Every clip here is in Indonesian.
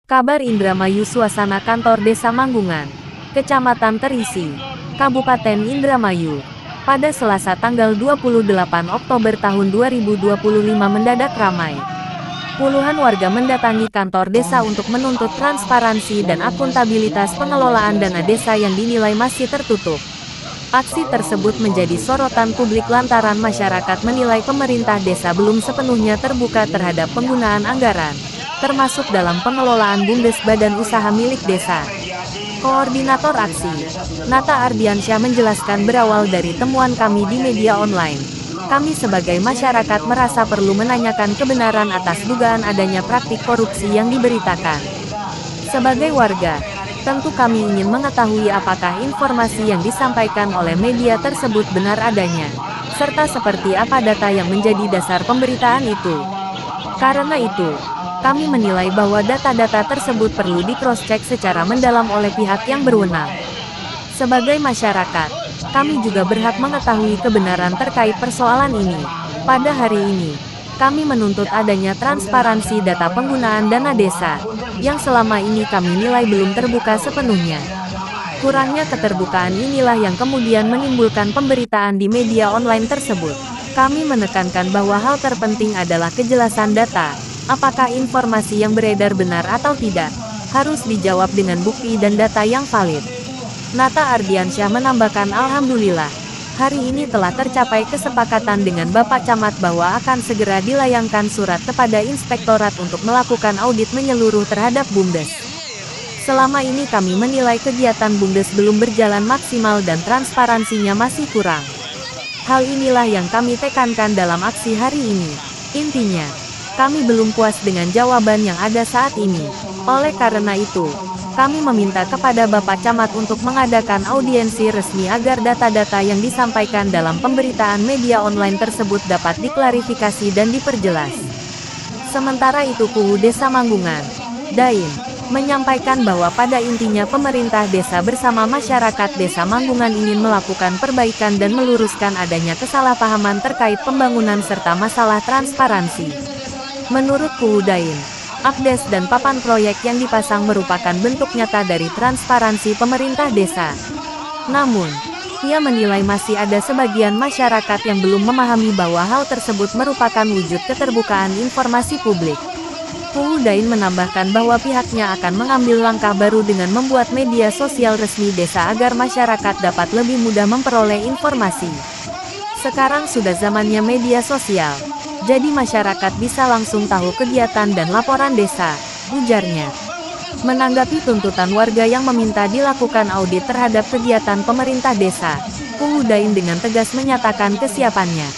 Kabar Indramayu. Suasana kantor Desa Manggungan, Kecamatan Terisi, Kabupaten Indramayu, pada Selasa tanggal 28 Oktober tahun 2025 mendadak ramai. Puluhan warga mendatangi kantor desa untuk menuntut transparansi dan akuntabilitas pengelolaan dana desa yang dinilai masih tertutup. Aksi tersebut menjadi sorotan publik lantaran masyarakat menilai pemerintah desa belum sepenuhnya terbuka terhadap penggunaan anggaran, termasuk dalam pengelolaan BUMDes badan usaha milik desa. Koordinator aksi, Nata Ardiansyah menjelaskan, berawal dari temuan kami di media online, kami sebagai masyarakat merasa perlu menanyakan kebenaran atas dugaan adanya praktik korupsi yang diberitakan. Sebagai warga, tentu kami ingin mengetahui apakah informasi yang disampaikan oleh media tersebut benar adanya, serta seperti apa data yang menjadi dasar pemberitaan itu. Karena itu, kami menilai bahwa data-data tersebut perlu di-cross-check secara mendalam oleh pihak yang berwenang. Sebagai masyarakat, kami juga berhak mengetahui kebenaran terkait persoalan ini. Pada hari ini, kami menuntut adanya transparansi data penggunaan dana desa, yang selama ini kami nilai belum terbuka sepenuhnya. Kurangnya keterbukaan inilah yang kemudian menimbulkan pemberitaan di media online tersebut. Kami menekankan bahwa hal terpenting adalah kejelasan data. Apakah informasi yang beredar benar atau tidak, harus dijawab dengan bukti dan data yang valid. Nata Ardiansyah menambahkan, alhamdulillah, hari ini telah tercapai kesepakatan dengan Bapak Camat bahwa akan segera dilayangkan surat kepada Inspektorat untuk melakukan audit menyeluruh terhadap BUMDes. Selama ini kami menilai kegiatan BUMDes belum berjalan maksimal dan transparansinya masih kurang. Hal inilah yang kami tekankan dalam aksi hari ini. Intinya, kami belum puas dengan jawaban yang ada saat ini. Oleh karena itu, kami meminta kepada Bapak Camat untuk mengadakan audiensi resmi agar data-data yang disampaikan dalam pemberitaan media online tersebut dapat diklarifikasi dan diperjelas. Sementara itu, Kuhu Desa Manggungan, Daim, menyampaikan bahwa pada intinya pemerintah desa bersama masyarakat Desa Manggungan ingin melakukan perbaikan dan meluruskan adanya kesalahpahaman terkait pembangunan serta masalah transparansi. Menurut Kuhu Daim, APDes dan papan proyek yang dipasang merupakan bentuk nyata dari transparansi pemerintah desa. Namun, ia menilai masih ada sebagian masyarakat yang belum memahami bahwa hal tersebut merupakan wujud keterbukaan informasi publik. Kuhu Daim menambahkan bahwa pihaknya akan mengambil langkah baru dengan membuat media sosial resmi desa agar masyarakat dapat lebih mudah memperoleh informasi. Sekarang sudah zamannya media sosial, jadi masyarakat bisa langsung tahu kegiatan dan laporan desa, ujarnya. Menanggapi tuntutan warga yang meminta dilakukan audit terhadap kegiatan pemerintah desa, Kuhu Daim dengan tegas menyatakan kesiapannya.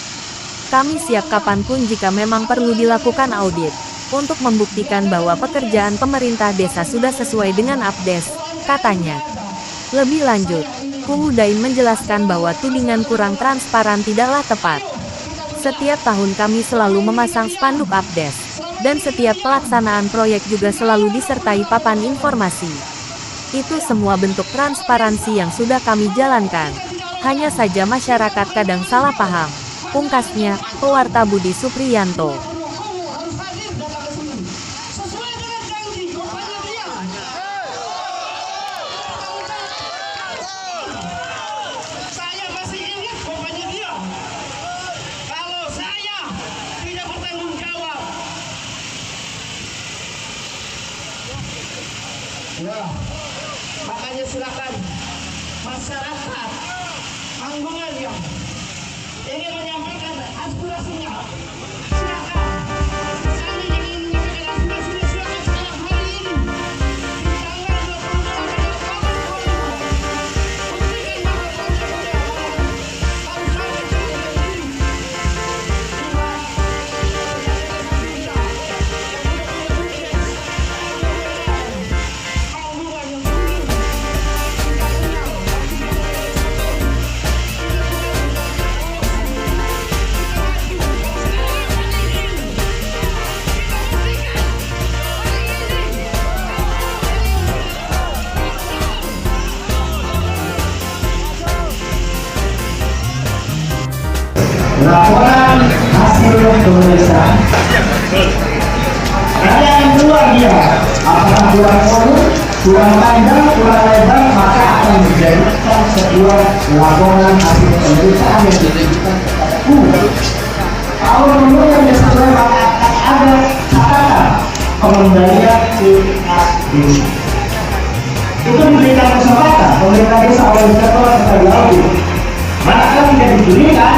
Kami siap kapanpun jika memang perlu dilakukan audit, untuk membuktikan bahwa pekerjaan pemerintah desa sudah sesuai dengan APDes, katanya. Lebih lanjut, Kuhu Daim menjelaskan bahwa tudingan kurang transparan tidaklah tepat. Setiap tahun kami selalu memasang spanduk APDes, dan setiap pelaksanaan proyek juga selalu disertai papan informasi. Itu semua bentuk transparansi yang sudah kami jalankan. Hanya saja masyarakat kadang salah paham, pungkasnya, pewarta Budi Supriyanto. Ya, makanya silakan masyarakat Manggungan yang ingin menyampaikan aspirasinya, silakan. Kami ingin menyampaikan aspirasinya, silakan sekarang hari ini di tanggal 28 Oktober 2025. Laporan hasil pemeriksaan ada yang luar biasa. Apakah kurang volume, kurang panjang, kurang lebar, maka akan menjadikan sebuah laporan hasil pemeriksaan yang ditujukan kepada publik. Kalau menurut yang sesuai maka akan ada catatan pengembalian CAD. Itu diberikan kesempatan pemerintah desa oleh ketua kepada audit. Manakala tidak diberikan,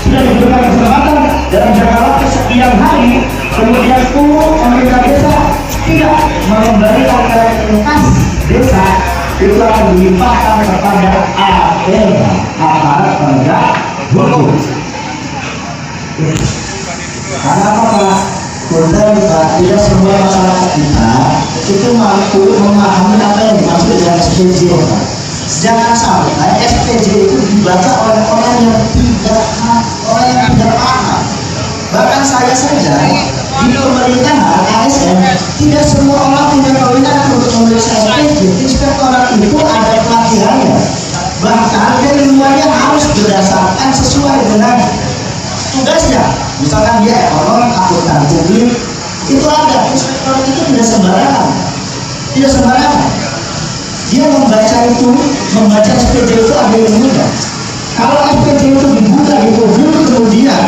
sudah diberikan kesempatan dalam jangka waktu sekian hari, kemudian pemerintah desa tidak mengembalikan ke kas desa, itu akan dilimpahkan kepada aparat penegak hukum. Karena apa Pak? Punten Pak, tidak semua masyarakat kita itu mampu memahami apa yang dimaksud dengan SPJ Pak. Jangan sampai SPJ itu dibaca oleh orang yang tidak paham. Bahkan saya saja di pemerintahan ASN tidak semua orang punya kewenangan untuk memeriksa SPJ. Inspektorat itu ada pelatihannya. Bahkan keilmuannya harus berdasarkan sesuai dengan tugasnya. Misalkan dia ekonom, akuntan publik, itu ada. Inspektorat itu tidak sembarangan. Tidak sembarangan. Dia membaca SPJ itu ada ilmunya. Kalau SPJ itu dibuka di publik, kemudian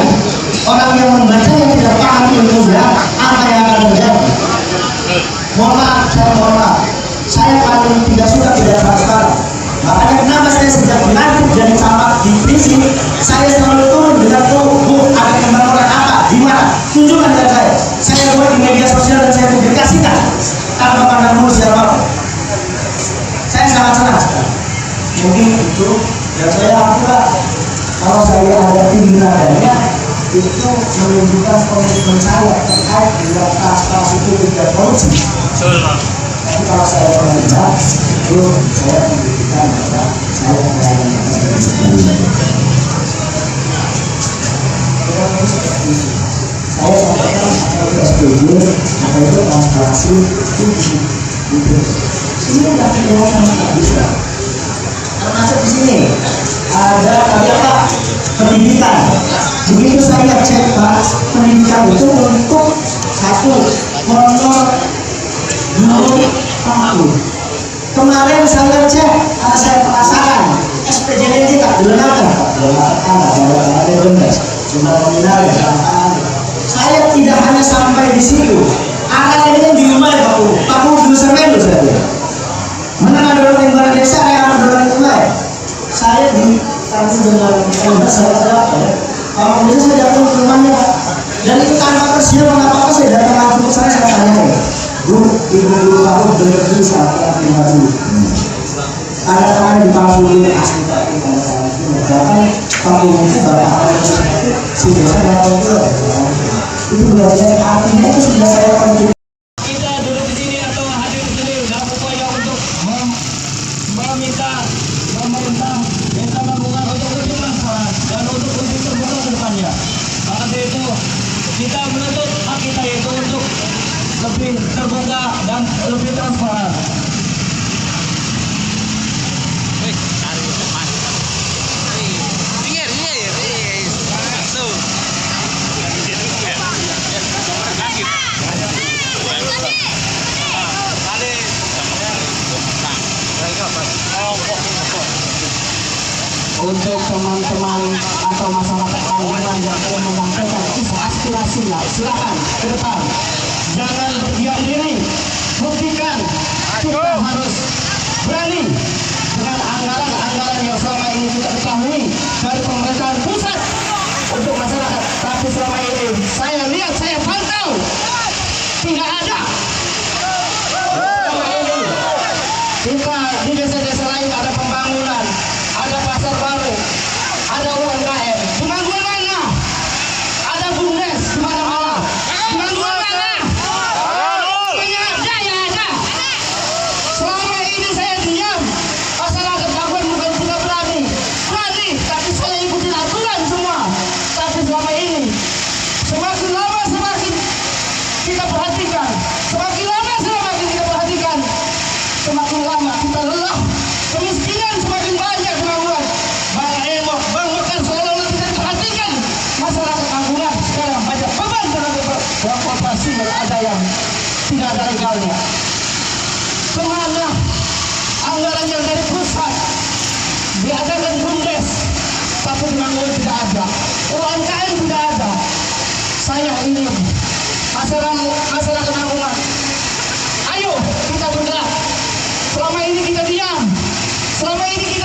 orang yang membaca yang tidak paham ilmunya, apa yang akan terjadi? Mohon maaf, saya paling tidak suka tidak transparan. Makanya kenapa saya sejak dilantik jadi camat di Prisi, saya selalu turun dengan Bu, ada pembangunan apa, di mana? Tunjukkan ke saya. Saya buat di media sosial dan saya publikasikan tanpa pandang bulu siapa. Saya sangat senang sekali. Mungkin itu, dan saya akurat kalau saya ada tindakannya itu menunjukkan komitmen saya terkait dengan transparansi itu tidak korupsi. Tapi kalau saya pemerintah, itu saya menunjukkan bahwa saya melayani saya sampaikan apa itu SPJ, apa itu transparansi, itu ini tidak kelihatan nggak bisa. Termasuk di sini ada apa pendidikan. Begitu saya cek Pak, pendidikan itu untuk satu honor guru tahun. Kemarin saya cek, saya penasaran SPJ ini tak dilengkapi, ada benar, jumlah nominal ya. Saya tidak hanya sampai di situ. Anak ini di rumah ya Pak dulu semen loh saya. Mana ada orang yang desa yang ada orang yang mulai. Saya di kampung dengan saya dapat. Kalau bisa saya datang ke rumahnya Pak. Dan itu tanpa persiapan apa-apa saya datang langsung ke saya tanya ya. Bu, ibu dulu aku benar-benar saat terima dulu. Ada tangan di panggung asli Pak di mana saya itu. Bahkan panggung itu bapak awal si desa datang ke itu belajar artinya itu sudah saya konfirmasi. Kita duduk di sini atau hadir di sini dalam upaya untuk meminta pemerintah desa Mangungan untuk lebih transparan dan untuk lebih terbuka ke depannya. Maka dari itu kita menuntut hak kita yaitu untuk lebih terbuka dan lebih transparan. Untuk teman-teman atau masyarakat Mangungan yang ingin menyampaikan aspirasinya, silakan ke depan. Jangan berdiam diri, buktikan. Kita harus berani dengan anggaran-anggaran yang selama ini kita ketahui dari pemerintahan pusat untuk masyarakat. Tapi selama ini saya lihat, saya pantau, tidak ada. Selama ini kita di desa-desa lain ada pembangunan, ada pasar baru, ada UMKM. Di Mangungan mana? Ada BUMDes di mana-mana. Di Mangungan mana? Ada ya ada. Selama ini saya diam. Masyarakat Kabupaten bukan tidak berani, tapi saya ikuti aturan semua. Tapi selama ini semakin lama semakin kita perhatikan, semakin lama semakin kita perhatikan, semakin lama kita lelah. Kemiskinan semakin banyak di Mangungan. Bang Emo, Bang Mekan seolah-olah tidak anggaran yang dari pusat diadakan BUMDes, tapi Temanggung tidak ada, UMKM tidak ada. Saya ingin masyarakat Temanggung, ayo kita bergerak. Selama ini kita diam, selama ini kita